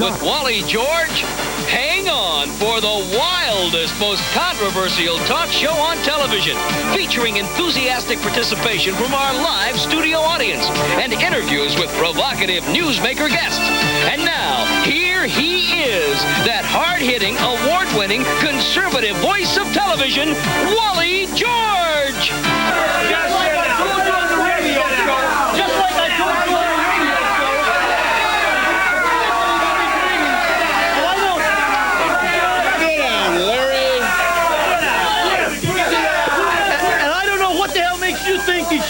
with Wally George. Hang on for the wildest, most controversial talk show on television, featuring enthusiastic participation from our live studio audience and interviews with provocative newsmaker guests. And now, here he is, that hard-hitting, award-winning, conservative voice of television, Wally George.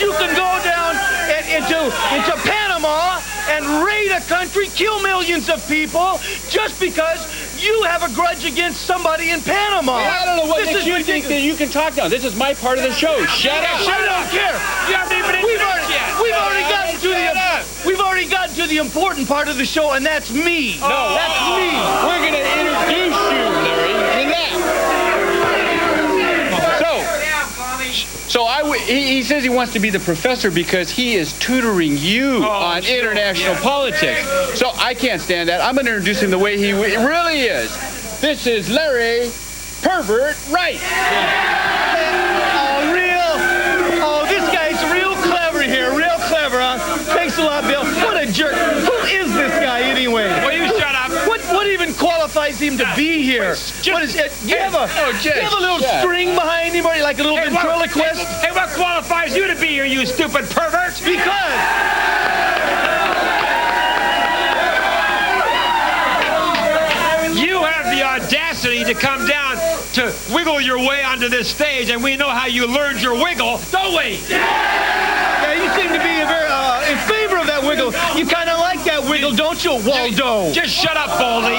You can go down into Panama and raid a country, kill millions of people, just because you have a grudge against somebody in Panama. I don't know what makes you think that you can talk now. This is my part of the show. Shut up. I don't care. You haven't even We've already gotten to the important part of the show, and that's me. No, that's me. We're going to introduce you, Larry, to that. So he says he wants to be the professor because he is tutoring you on international politics. So I can't stand that. I'm going to introduce him the way he really is. This is Larry Pervert Wright. This guy's real clever here. Real clever, huh? Thanks a lot, Bill. What a jerk. Who is this guy anyway? Will you shut up? What even qualifies him to be here? What is it? Do you have a little string behind him, or like a little ventriloquist? Hey, what qualifies you to be here, you stupid pervert? Because you have the audacity to come down to wiggle your way onto this stage, and we know how you learned your wiggle, don't we? Yeah, you seem to be in favor of that wiggle. You kind of like that wiggle, don't you, Waldo? Just shut up, Baldy.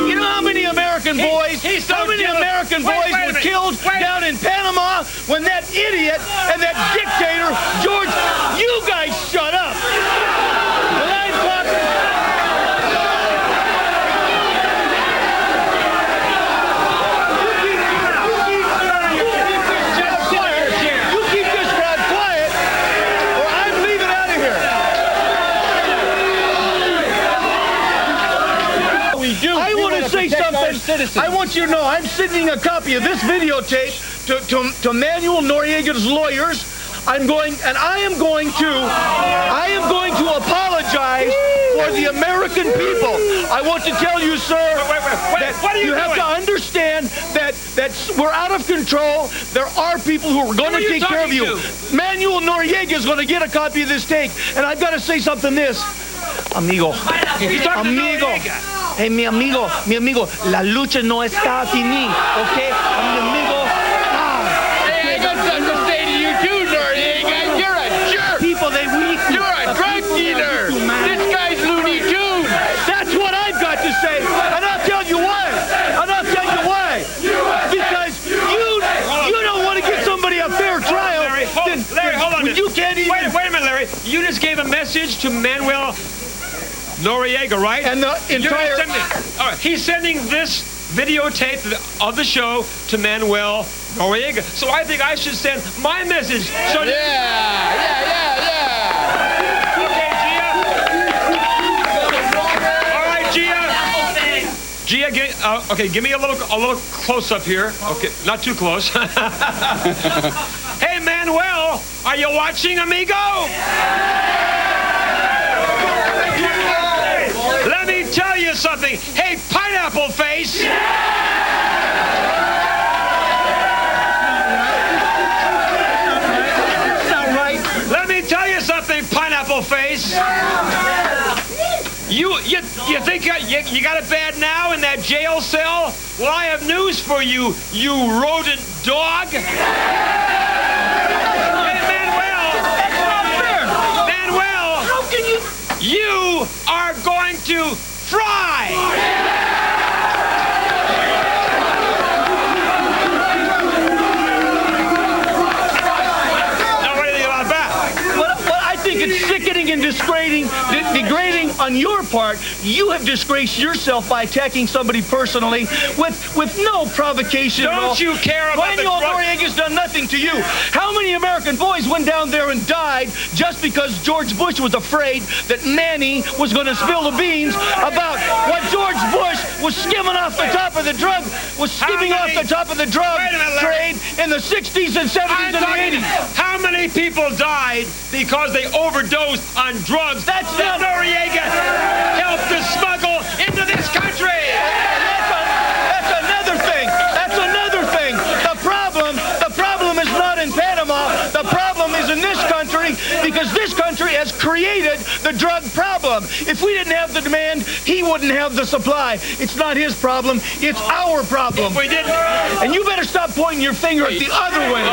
You know how many American boys were killed down in Panama when that idiot and that dictator, George, you guys shut up. When I'm talking... I want you to know I'm sending a copy of this videotape to Manuel Noriega's lawyers. I am going to apologize for the American people. I want to tell you, sir, that you have to understand that we're out of control. There are people who are going to take care of you. Manuel Noriega is going to get a copy of this tape, and I've got to say something amigo. Hey, mi amigo, la lucha no está fini, okay? Mi amigo. Hey, I got something to say to you too, Noriega. You're a jerk. People, You're a drug dealer. This guy's Looney Tunes. That's what I've got to say, and I'll tell you why. Because you don't want to give somebody a fair trial. Larry, hold on. You can't even... Wait a minute, Larry. You just gave a message to Manuel Noriega, right? And the entire... All right, he's sending this videotape of the show to Manuel Noriega. So I think I should send my message. So yeah. Okay, Gia. All right, Gia, give me a little close up here. Okay, not too close. Hey, Manuel, are you watching, amigo? Let me tell you something. Hey, pineapple face. That's not right. Let me tell you something, pineapple face. You think you got it bad now in that jail cell? Well, I have news for you, you rodent dog. Hey, Manuel, How can you... you are going to fry. Now, what do you think about that? Well, I think it's sickening and degrading on your part. You have disgraced yourself by attacking somebody personally with no provocation at all. Don't you care about Manuel Noriega's done nothing to you. How many American boys went down there and died just because George Bush was afraid that Manny was going to spill the beans about what George Bush was skimming off the top of the drug, trade in the 60s and 70s and the 80s. How many people died because they overdosed on drugs that Noriega helped to smuggle into this country? That's another thing. That's another thing. The problem is not in Panama. The problem is in this country, because this country has created the drug problem. If we didn't have the demand, he wouldn't have the supply. It's not his problem. It's our problem. If we didn't. And you better stop pointing your finger at the other way.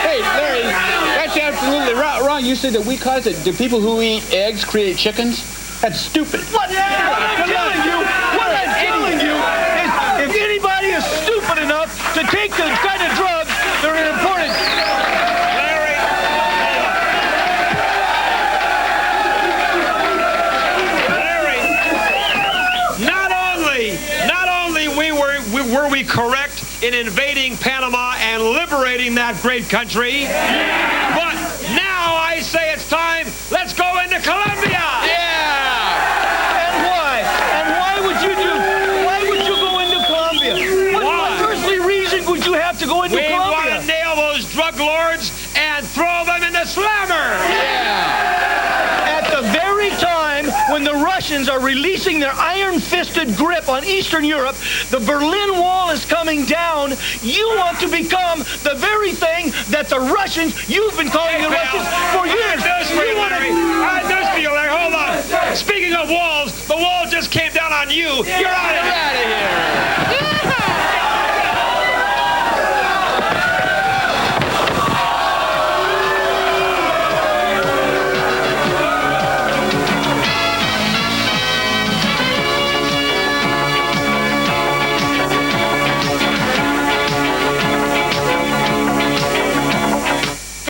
Hey, Larry, that's absolutely wrong. You said that we caused it. Do people who eat eggs create chickens? That's stupid. What I'm telling you is if anybody is stupid enough to take the kind of drugs that are important. Larry, not only were we correct in invading Panama and liberating that great country, but now I say it's time, let's go into Colombia! To go into we Colombia. want to nail those drug lords and throw them in the slammer. At the very time when the Russians are releasing their iron-fisted grip on Eastern Europe, the Berlin Wall is coming down. You want to become the very thing that the Russians, you've been calling the Russians for years. Hold on. Speaking of walls, the wall just came down on you. You're out of